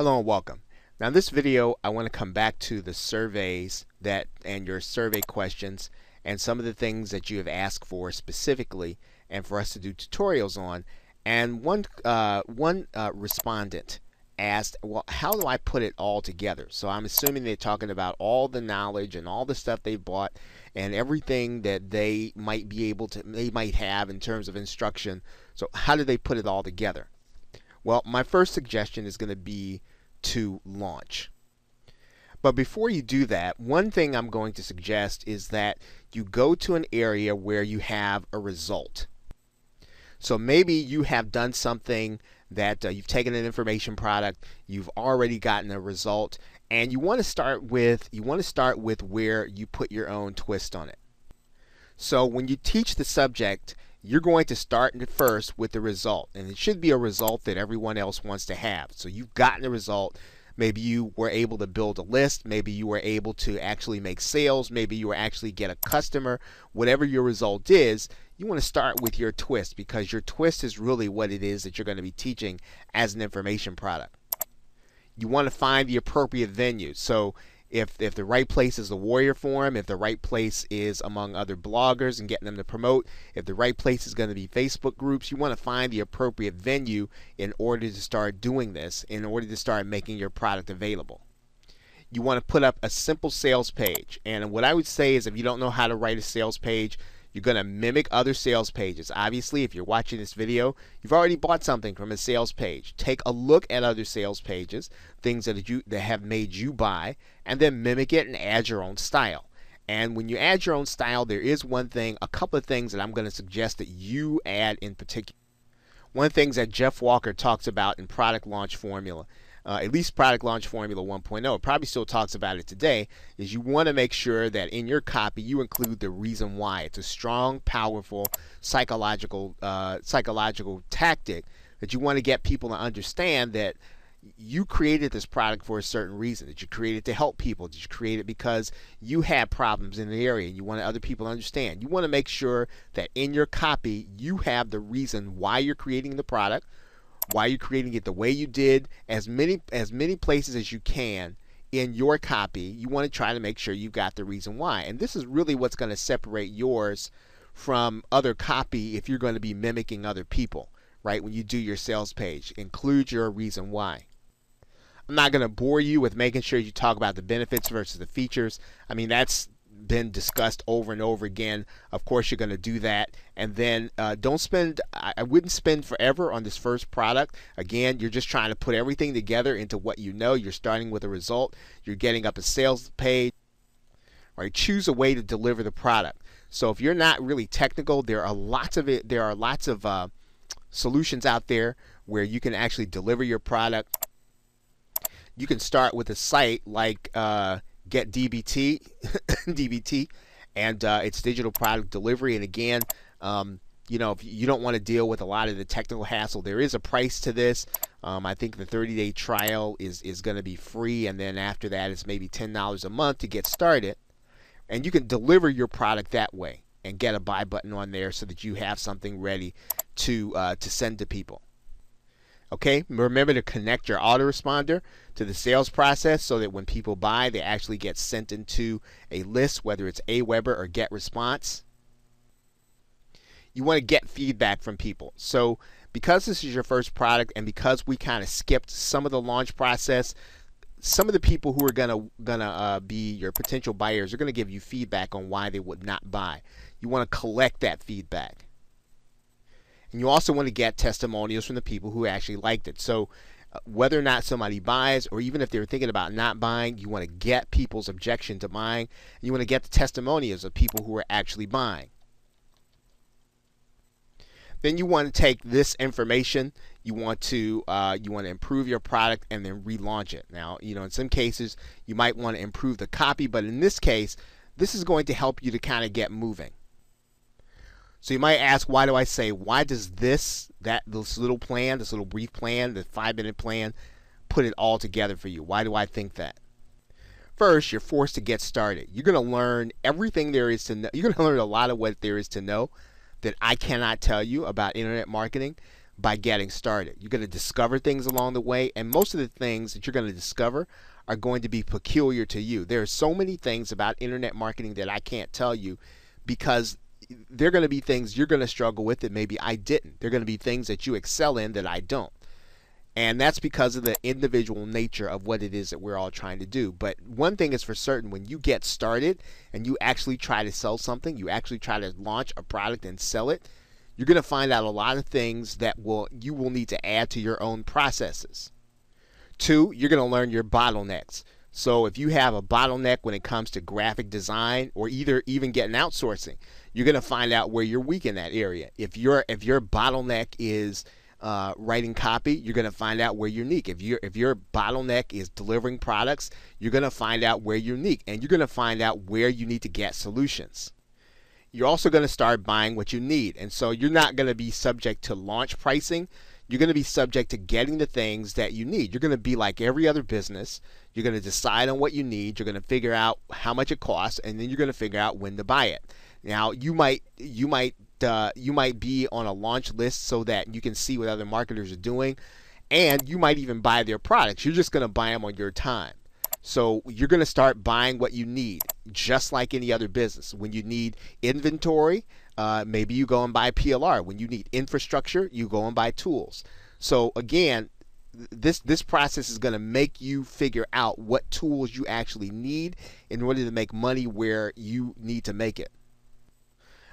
Hello and welcome. Now in this video I want to come back to the surveys and your survey questions and some of the things that you have asked for specifically and for us to do tutorials on. And one respondent asked, well, how do I put it all together? So I'm assuming they're talking about all the knowledge and all the stuff they've bought and everything that they might have in terms of instruction. So how do they put it all together? Well, my first suggestion is going to be to launch. But before you do that, one thing I'm going to suggest is that you go to an area where you have a result. So maybe you have done something that you've taken an information product, you've already gotten a result, and you want to start with where you put your own twist on it. So when you teach the subject, you're going to start first with the result, and it should be a result that everyone else wants to have. So you've gotten a result. Maybe you were able to build a list, maybe you were able to actually make sales, maybe you were actually get a customer. Whatever your result is, you want to start with your twist, because your twist is really what it is that you're going to be teaching as an information product. You want to find the appropriate venue. So if the right place is the Warrior Forum, if the right place is among other bloggers and getting them to promote, if the right place is going to be Facebook groups, you want to find the appropriate venue in order to start doing this, in order to start making your product available. You want to put up a simple sales page. And what I would say is, if you don't know how to write a sales page, you're going to mimic other sales pages. Obviously, if you're watching this video, you've already bought something from a sales page. Take a look at other sales pages, things that have made you buy, and then mimic it and add your own style. And when you add your own style, there is a couple of things that I'm going to suggest that you add in particular. One of the things that Jeff Walker talks about in Product Launch Formula, at least Product Launch Formula 1.0, probably still talks about it today, is you want to make sure that in your copy you include the reason why. It's a strong, powerful psychological tactic that you want to get people to understand that you created this product for a certain reason, that you created to help people, that you created because you had problems in the area and you want other people to understand. You want to make sure that in your copy you have the reason why you're creating the product, why you're creating it the way you did, as many places as you can in your copy. You want to try to make sure you've got the reason why. And this is really what's going to separate yours from other copy if you're going to be mimicking other people, right? When you do your sales page, include your reason why. I'm not going to bore you with making sure you talk about the benefits versus the features. I mean, that's been discussed over and over again. Of course, you're going to do that. And then I wouldn't spend forever on this first product. Again, you're just trying to put everything together into what you know. You're starting with a result. You're getting up a sales page. Right? Choose a way to deliver the product. So if you're not really technical, there are lots of solutions out there where you can actually deliver your product. You can start with a site like Get DBT, and it's digital product delivery. And again, if you don't want to deal with a lot of the technical hassle, there is a price to this. I think the 30-day trial is going to be free, and then after that, it's maybe $10 a month to get started. And you can deliver your product that way and get a buy button on there so that you have something ready to send to people. Okay, remember to connect your autoresponder to the sales process so that when people buy, they actually get sent into a list, whether it's Aweber or GetResponse. You want to get feedback from people. So because this is your first product and because we kind of skipped some of the launch process, some of the people who are gonna be your potential buyers are going to give you feedback on why they would not buy. You want to collect that feedback. And you also want to get testimonials from the people who actually liked it. So whether or not somebody buys, or even if they're thinking about not buying, you want to get people's objection to buying. You want to get the testimonials of people who are actually buying. Then you want to take this information, you want to improve your product and then relaunch it. Now, in some cases you might want to improve the copy, but in this case, this is going to help you to kind of get moving. So you might ask, why does this little plan, this little brief plan, the 5-minute plan, put it all together for you? Why do I think that? First, you're forced to get started. You're going to learn everything there is to know. You're going to learn a lot of what there is to know that I cannot tell you about internet marketing. by getting started. You're going to discover things along the way, and most of the things that you're going to discover are going to be peculiar to you. There are so many things about internet marketing that I can't tell you because they're going to be things you're going to struggle with that maybe I didn't. They're going to be things that you excel in that I don't. And that's because of the individual nature of what it is that we're all trying to do. But one thing is for certain, when you get started and you actually try to sell something, you actually try to launch a product and sell it, you're going to find out a lot of things that you will need to add to your own processes. 2, you're going to learn your bottlenecks. So if you have a bottleneck when it comes to graphic design or even getting outsourcing, you're going to find out where you're weak in that area. If your bottleneck is writing copy, you're going to find out where you're unique. If your bottleneck is delivering products, you're going to find out where you're unique, and you're going to find out where you need to get solutions. You're also going to start buying what you need, and so you're not going to be subject to launch pricing. You're going to be subject to getting the things that you need. You're going to be like every other business. You're going to decide on what you need. You're going to figure out how much it costs, and then you're going to figure out when to buy it. Now, you might be on a launch list so that you can see what other marketers are doing, and you might even buy their products. You're just going to buy them on your time. So you're going to start buying what you need, just like any other business. When you need inventory, maybe you go and buy PLR. When you need infrastructure, you go and buy tools. So again, this process is going to make you figure out what tools you actually need in order to make money where you need to make it.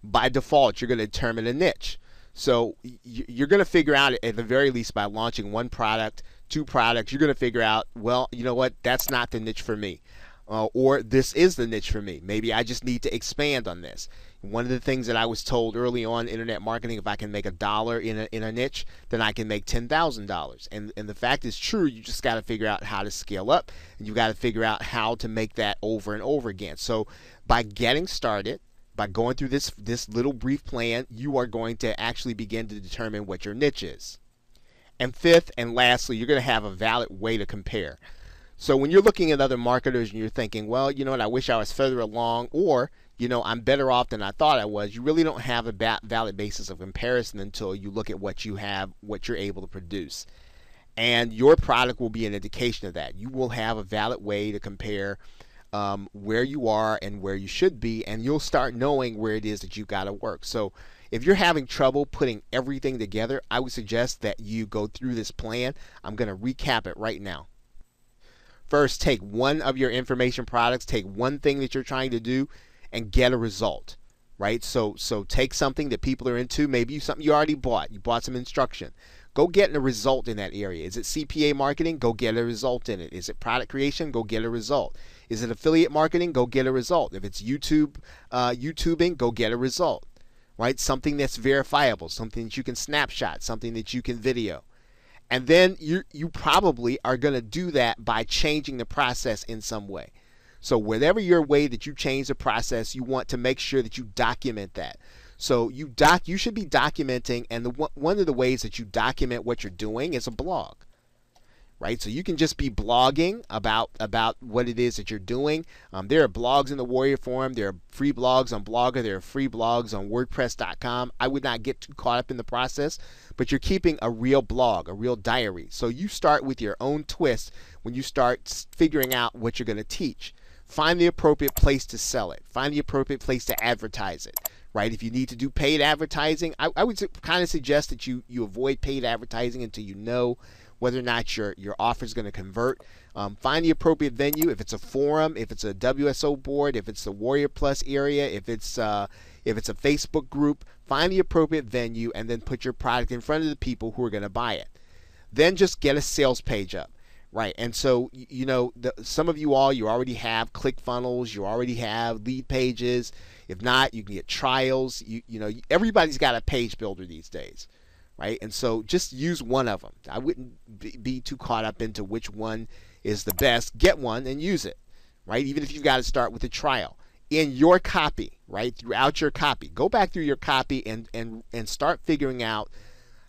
By default, you're going to determine a niche. So you're going to figure out, at the very least, by launching one product, 2 products, you're going to figure out, well, you know what, that's not the niche for me. Or this is the niche for me. Maybe I just need to expand on this. One of the things that I was told early on in internet marketing, if I can make $1 in a niche, then I can make $10,000. And the fact is true. You just got to figure out how to scale up, and you got to figure out how to make that over and over again. So by getting started, by going through this little brief plan, you are going to actually begin to determine what your niche is. And 5th and lastly, you're going to have a valid way to compare. So when you're looking at other marketers and you're thinking, well, you know what, I wish I was further along, or, you know, I'm better off than I thought I was, you really don't have a valid basis of comparison until you look at what you have, what you're able to produce. And your product will be an indication of that. You will have a valid way to compare where you are and where you should be, and you'll start knowing where it is that you've got to work. So if you're having trouble putting everything together, I would suggest that you go through this plan. I'm going to recap it right now. First, take one of your information products, take one thing that you're trying to do, and get a result, right? So take something that people are into, maybe something you already bought. You bought some instruction. Go get a result in that area. Is it CPA marketing? Go get a result in it. Is it product creation? Go get a result. Is it affiliate marketing? Go get a result. If it's YouTubing, go get a result, right? Something that's verifiable, something that you can snapshot, something that you can video. And then you probably are going to do that by changing the process in some way. So whatever your way that you change the process, you want to make sure that you document that. So you should be documenting, and one of the ways that you document what you're doing is a blog, right? So you can just be blogging about what it is that you're doing. There are blogs in the Warrior Forum. There are free blogs on Blogger. There are free blogs on WordPress.com. I would not get too caught up in the process, but you're keeping a real blog, a real diary. So you start with your own twist when you start figuring out what you're going to teach. Find the appropriate place to sell it. Find the appropriate place to advertise it, right? If you need to do paid advertising, I would kind of suggest that you avoid paid advertising until you know whether or not your offer is going to convert. Find the appropriate venue. If it's a forum, if it's a WSO board, if it's the Warrior Plus area, if it's a Facebook group, find the appropriate venue and then put your product in front of the people who are going to buy it. Then just get a sales page up. Right, and so, you know, some of you already have ClickFunnels, you already have lead pages. If not, you can get trials. You know, everybody's got a page builder these days, right? And so just use one of them. I wouldn't be too caught up into which one is the best. Get one and use it, right? Even if you've got to start with a trial. In your copy, right, throughout your copy, go back through your copy and start figuring out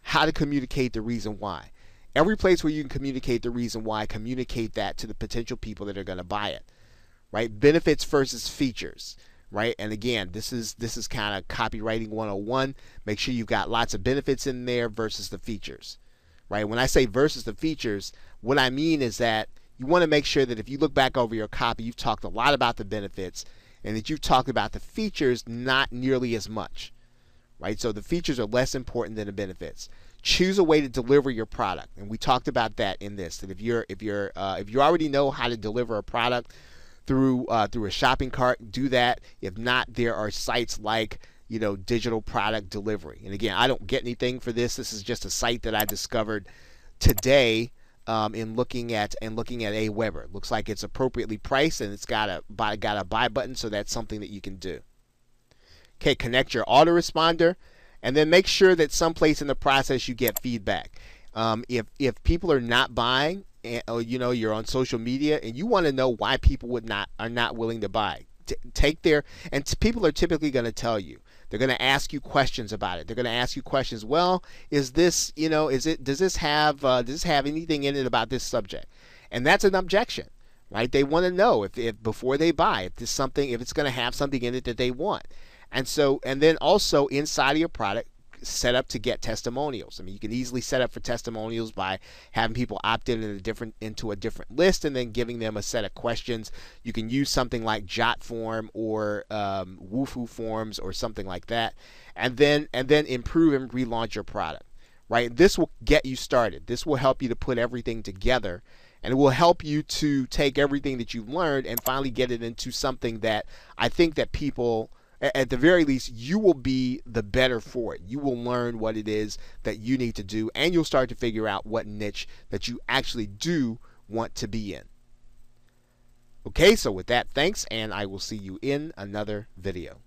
how to communicate the reason why. Every place where you can communicate the reason why, communicate that to the potential people that are going to buy it, right? Benefits versus features, right? And again, this is kind of copywriting 101. Make sure you've got lots of benefits in there versus the features, right? When I say versus the features, what I mean is that you want to make sure that if you look back over your copy, you've talked a lot about the benefits and that you've talked about the features not nearly as much, right? So the features are less important than the benefits. Choose a way to deliver your product, and we talked about that in this. That if you already know how to deliver a product through a shopping cart, do that. If not, there are sites like digital product delivery. And again, I don't get anything for this. This is just a site that I discovered today in looking at AWeber. Looks like it's appropriately priced and it's got a buy button, so that's something that you can do. Okay, connect your autoresponder, and then make sure that someplace in the process you get feedback. If people are not buying, you're on social media and you want to know why people are not willing to buy. People are typically going to tell you. They're going to ask you questions about it. They're going to ask you questions. Well, is this, does this have anything in it about this subject? And that's an objection, right? They want to know if before they buy, if it's going to have something in it that they want. And then also inside of your product, set up to get testimonials. I mean, you can easily set up for testimonials by having people opt into a different list and then giving them a set of questions. You can use something like JotForm or Wufoo Forms or something like that, and then improve and relaunch your product. Right? This will get you started. This will help you to put everything together, and it will help you to take everything that you've learned and finally get it into something that I think that people, at the very least, you will be the better for it. You will learn what it is that you need to do, and you'll start to figure out what niche that you actually do want to be in. Okay, so with that, thanks, and I will see you in another video.